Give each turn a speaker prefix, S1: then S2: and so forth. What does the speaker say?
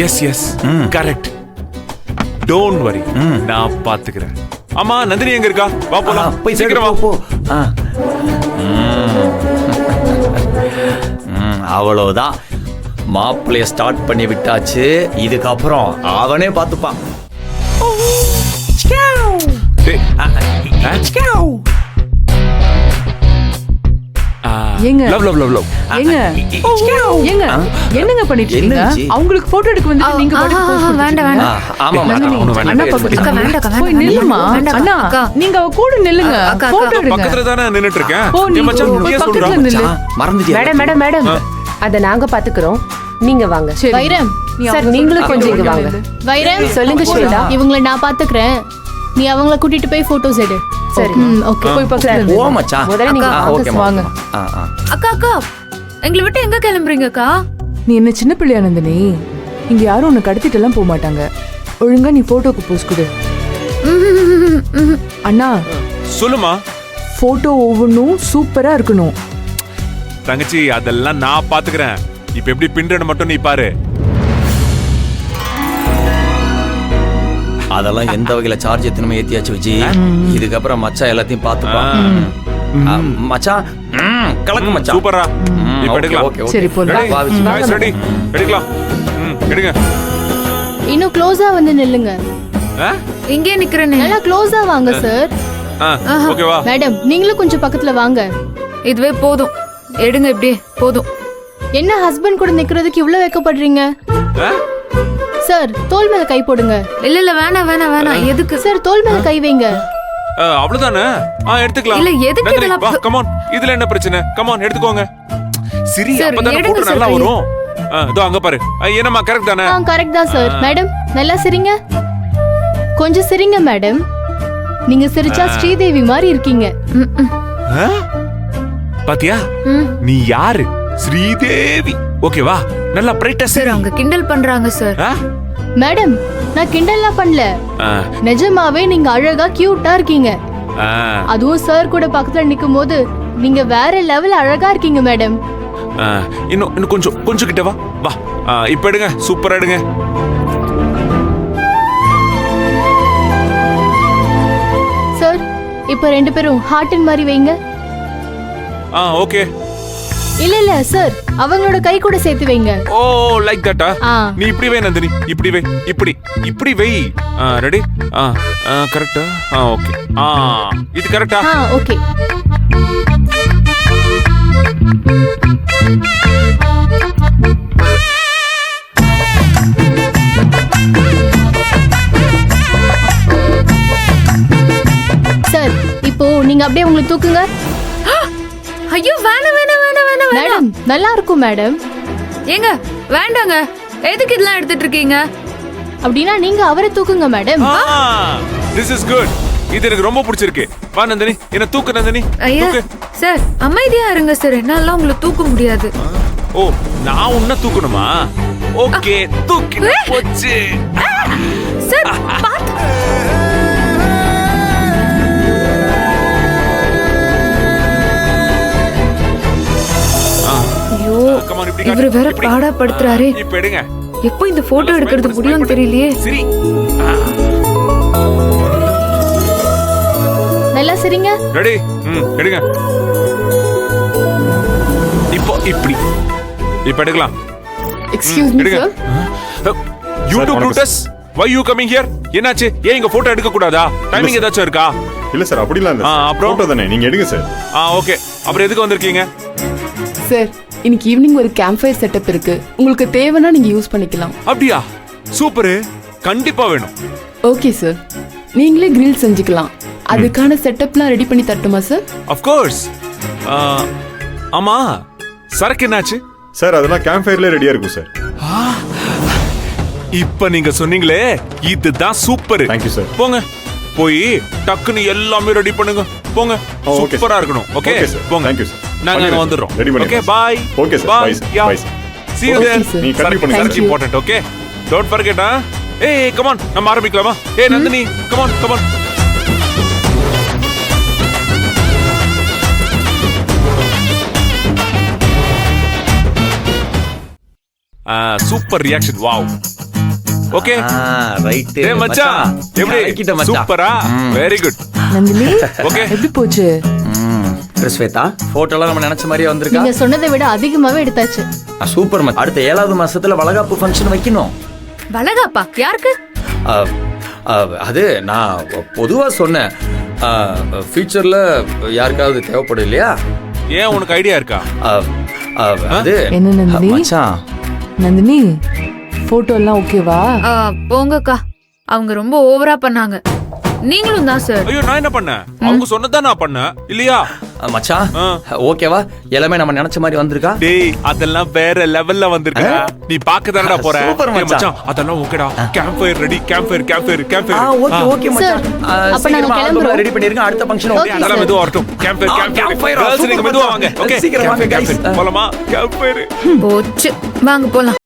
S1: S yes correct. Don't worry, நான் பாத்துக்கிறேன். ஆமா நந்தினி எங்க இருக்கா? வா போலாம்.
S2: போய்
S1: சீக்கிரம் வா.
S2: போ. அவ்வளவுதான், மாப்பிள்ளைய ஸ்டார்ட் பண்ணி விட்டாச்சு. இதுக்கப்புறம் அவனே பார்த்துப்பான்.
S3: ஏங்க
S1: லவ் லவ் லவ் லவ்.
S3: ஏங்க ஏங்க என்னங்க பண்ணிட்டு இருக்கீங்க? அவங்களுக்கு போட்டோ எடுக்க வந்து நீங்க
S4: வேண்டாம் வேண்டாம்.
S2: ஆமா
S3: அண்ணா பக்கத்துல போய் நில்லுமா. அண்ணா நீங்க அவ கூட நில்லுங்க, போட்டோ எடுங்க.
S1: பக்கத்துல தானே நின்னுட்டு இருக்கேன்.
S3: போ, நீ
S1: என் மச்சான் நீயே சொல்றா.
S3: பக்கத்துல நில்லு.
S2: மறந்துட்டியா?
S5: மேடம் மேடம் மேடம், அத நாங்க பாத்துக்கிறோம், நீங்க வாங்க.
S4: வைரம்
S5: சார் நீங்களும் கொஞ்சம் இங்க வாங்க.
S4: வைரம்
S5: சொல்லுங்க ஸ்வேதா.
S4: இவங்களை நான் பாத்துக்கிறேன், நீ அவங்கள கூட்டிட்டு போய் போட்டோஸ் எடு.
S5: சரி
S4: ஓகே.
S3: போய் பக்கத்துல
S2: ஓ மச்சான்.
S5: முதல்ல நீங்க
S2: ஓகே
S3: வாங்க.
S4: அக்கா அக்கா எங்களை விட்டு எங்க கிளம்புறீங்க அக்கா?
S3: நீ என்ன சின்ன பிள்ளையா நந்தினி? இங்க யாரும் உன்னை கடத்திட்டு எல்லாம் போக மாட்டாங்க. ஒழுங்கா நீ போட்டோக்கு போஸ் கொடு. அண்ணா
S1: சொல்லுமா.
S3: போட்டோ ஒவ்வொன்றும் சூப்பரா இருக்கணும்.
S1: தங்கச்சி அதெல்லாம் நான் பாத்துக்கிறேன். இப்ப எப்படி பின்றன மட்டும் நீ பாரு.
S2: அதெல்லாம் எந்த வகையில சார்ஜ் எத்தனை ஏத்தியாச்சு வச்சு. இதுக்கப்புறம் மச்சான் எல்லாத்தையும் பார்த்துப்பான். மச்சான் கலக்கு மச்சான்.
S1: சூப்பரா. இப்ப எடுக்கலாம்.
S3: சரி போலாம்.
S1: Nice ready. எடுக்கலாம். எடுங்க.
S4: இன்னும் க்ளோஸா வந்து நில்லுங்க.
S6: இங்கே நிக்கிறேனே.
S4: நல்லா க்ளோஸா வாங்க சார்.
S1: ஓகேவா?
S4: மேடம் நீங்களும் கொஞ்சம் பக்கத்துல வாங்க.
S6: இதுவே போதும், எடுங்க. இப்படியே போதும்.
S4: என்ன ஹஸ்பண்ட் கூட நிக்கிறதுக்கு இவ்வளவு வெக்கப்படுறீங்க? சார் தோள் மேல கை போடுங்க.
S6: இல்ல இல்ல வேணாம் வேணாம் வேணாம். எதுக்கு
S4: சார் தோள் மேல கை வைங்க.
S1: அவ்வளவுதானே? எடுத்துக்கலாம்.
S6: இல்ல எதுக்கு இதெல்லாம்?
S1: வா கம் ஆன். இதுல என்ன பிரச்சனை? கம் ஆன் எடுத்துக்கோங்க. சரி
S6: சார்,
S1: அப்பதான்
S6: எடுங்க
S1: போட்டோ
S6: சார்
S1: நல்லா
S6: கை.
S1: வரும். இதோ அங்க பாரு. என்னம்மா கரெக்ட் தானே?
S4: கரெக்ட் தான் சார். மேடம் நல்லா சிரிங்க, கொஞ்சம் சிரிங்க மேடம். நீங்க சிரிச்சா ஸ்ரீதேவி மாதிரி இருக்கீங்க.
S1: பாத்தியா? நீ யாரு? ஸ்ரீதேவி. ஓகேவா? நல்லா பிரைட்டா
S6: சார் அவங்க கிண்டல் பண்றாங்க சார்.
S4: மேடம் நான் கிண்டல்லாம் பண்ணல, நிஜமாவே நீங்க அழகா கியூட்டா இருக்கீங்க. அதுவும் சார் கூட பக்கத்துல நிக்கும் போது நீங்க வேற லெவல் அழகா இருக்கீங்க மேடம்.
S1: இன்னும் கொஞ்சம் கிட்ட வா. வா இப்ப எடுங்க. சூப்பரா எடுங்க.
S4: சார் இப்ப ரெண்டு பேரும் ஹார்ட் மாதிரி வைங்க.
S1: ஓகே.
S4: இல்ல இல்ல சார், அவங்களோட கை கூட சேர்த்து வைங்க.
S1: ஓ லைக் தட்டா? நீ இப்படி வை நந்தினி. இப்படி வை. இப்படி வை. ரெடி? கரெக்ட்டா? ஓகே. இது கரெக்ட்டா?
S4: ஓகே. சார் இப்போ நீங்க அப்படியே உங்களை தூக்குங்க.
S6: ஐயோ வேணாம் வேணாம் வேணாம் வேணாம்.
S4: மேடம் நல்லா இருக்கும் மேடம்.
S6: ஏங்க வேண்டாங்க, எதுக்கு இதெல்லாம் எடுத்துட்டு இருக்கீங்க?
S4: அப்படின்னா நீங்க அவரை தூக்குங்க மேடம்.
S1: This is good. இது எனக்கு ரொம்ப பிடிச்சிருக்கு. வா நந்தினி, என்ன தூக்கு நந்தினி.
S6: ஐயா சார் அமைதியா இருங்க சார், என்னால உங்களை தூக்க முடியாது.
S1: ஓ நான் உன்ன தூக்கணுமா? ஓகே தூக்கி போச்சு.
S6: சார் பாத்து. ஐயோ இவரு வேற பாடா படுத்துறாரே.
S1: இப்ப எடுங்க.
S6: எப்போ இந்த போட்டோ எடுக்கிறது முடியும்னு தெரியலையே.
S1: சரி
S4: நல்லா சரிங்க.
S1: ரெடி? எடுங்க. இப்போ இப்படி இப்ப எடுக்கலாம்.
S3: Excuse me sir.
S1: You to Brutus, why you coming here? என்னாச்சு? ஏன் இங்க போட்டோ எடுக்க கூடாதா? டைமிங் ஏதாச்சும் இருக்கா?
S7: இல்ல சார் அப்படிலாம் இல்ல.
S1: அப்புறம்
S7: போட்டோ தானே, நீங்க எடுங்க சார்.
S1: ஓகே. அப்புறம் எதுக்கு வந்திருக்கீங்க?
S8: சார் இன்னைக்கு ஈவினிங் ஒரு கேம்ப் ஃபயர் செட்டப் இருக்கு, உங்களுக்கு தேவைன்னா நீங்க யூஸ் பண்ணிக்கலாம்.
S1: அப்படியா? சூப்பர், கண்டிப்பா வேணும்.
S8: ஓகே சார், நீங்களே கிரில் செஞ்சுக்கலாம். அதுக்கான செட்டப்லாம் ரெடி பண்ணி தரட்டுமா சார்?
S1: Of course. ஆமா சரக்கு என்னாச்சு?
S7: சார் அதெல்லாம் கேம்ப் ஃபயர்ல ரெடியா இருக்கும் சார்.
S1: இப்ப நீங்க சொன்னீங்களே இதுதான் சூப்பர்.
S7: Thank you sir.
S1: போங்க போய் டக்குன்னு எல்லாமே ரெடி பண்ணுங்க. போங்க. சூப்பரா இருக்கணும். ஓகே போங்க.
S7: Thank you sir.
S1: நாங்க அங்க வந்துறோம்.
S7: ரெடி பண்ணி.
S1: Okay bye.
S7: Okay sir. Bye sir. Bye sir.
S1: See you there.
S7: நீ கண்டிப்பா பண்ணுங்க.
S1: That's important. Okay. Don't forget. Hey, come on. நம்ம ஆரம்பிக்கலாமா? Hey Nandini, come on, come on. Super reaction. Wow. Okay
S2: right
S1: டேய் மச்சான் எப்படி சூப்பரா வெரி குட்
S3: நந்தினி
S1: ஓகே
S3: எப்படி போச்சு?
S2: ஸ்வேதா போட்டோலாம் நம்ம நினைச்ச மாதிரியே வந்திருக்கா
S4: நீங்க சொன்னதை விட அதிகமாவே எடுத்தாச்சு.
S2: சூப்பர் மச்சான். அடுத்த 7வது மாசத்துல வளகாப்பு ஃபங்க்ஷன் வைக்கணும்.
S6: வளகாப்பா யாருக்கு?
S2: அது நான் பொதுவா சொன்னேன். ஃபியூச்சர்ல யாருக்காவது தேவைப்படும் இல்லையா?
S1: ஏன் உனக்கு ஐடியா இருக்கா?
S2: அது
S3: என்ன நந்தினி?
S2: மச்சான்
S3: நந்தினி போட்டோ எல்லாம் ஓகேவா?
S6: போங்கக்கா, அவங்க ரொம்ப ஓவரா பண்ணாங்க. நீங்களும் தான் சார்.
S1: ஐயோ நான் என்ன பண்ணேன்? அவங்க சொன்னதான் நான் பண்ணேன் இல்லையா?
S2: மச்சான் ஓகேவா? எல்லாமே நம்ம நினைச்ச மாதிரி வந்திருக்கா?
S1: டேய் அதெல்லாம் வேற லெவல்ல வந்திருக்கா. நீ பாக்க தானடா போற.
S2: சூப்பர்
S1: டேய் மச்சான் அதெல்லாம் ஓகேடா. Camp fire ready. Camp fire
S2: okay okay மச்சான்.
S4: அப்ப நாங்க கிளம்புறோம்.
S2: ரெடி பண்ணிருங்க. அடுத்த ஃபங்க்ஷன் ஓகே.
S1: அதெல்லாம் மெதுவா வரட்டும். கேம்ப் ஃபயர் கேர்ள்ஸ் நீங்க மெதுவா வாங்க. ஓகே
S2: சீக்கிரம் வாங்க guys.
S1: போலாமா? கேம்ப் ஃபயர்
S6: போச்சு, வாங்க போலாம்.